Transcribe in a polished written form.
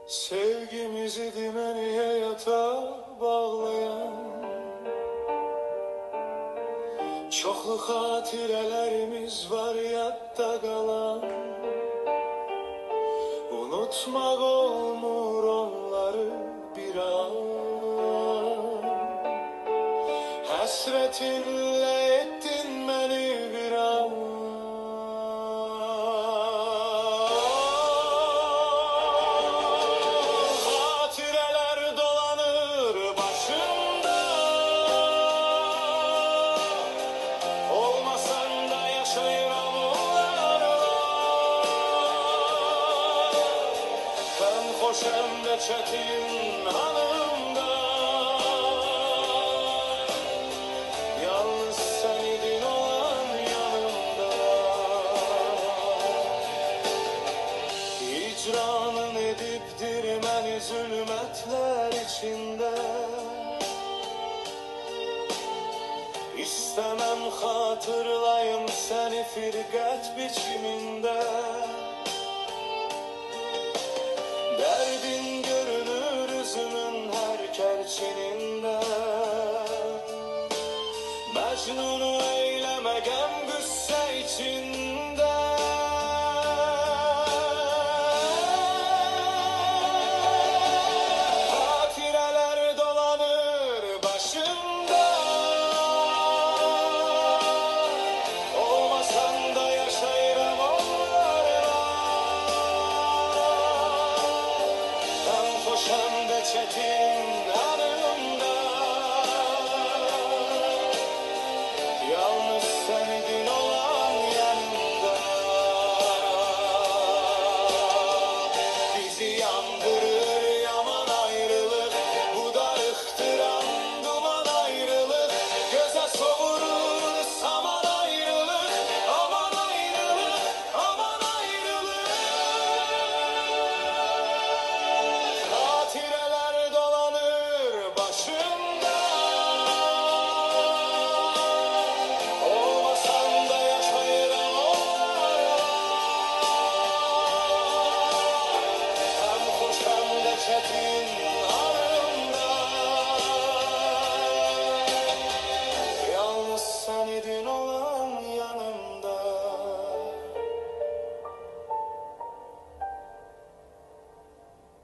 Sevgimizi dimeniye yatağa bağlayan çoklu hatirelerimiz var yadda kalan. Unutmak olmur onları bir an. Hasretinle ettin beni bir an. Hatireler dolanır başımda. Olmasan da yaşayıram onlarla. Ben hoş hem de çetin hanımda. Yalnız sen idin olan yanımda. Hicranın edipdir beni zulmetler içinde. İstemem hatırlayım seni firqət biçiminde. Derdin görünür üzümün her kerçininde. Mecnun'u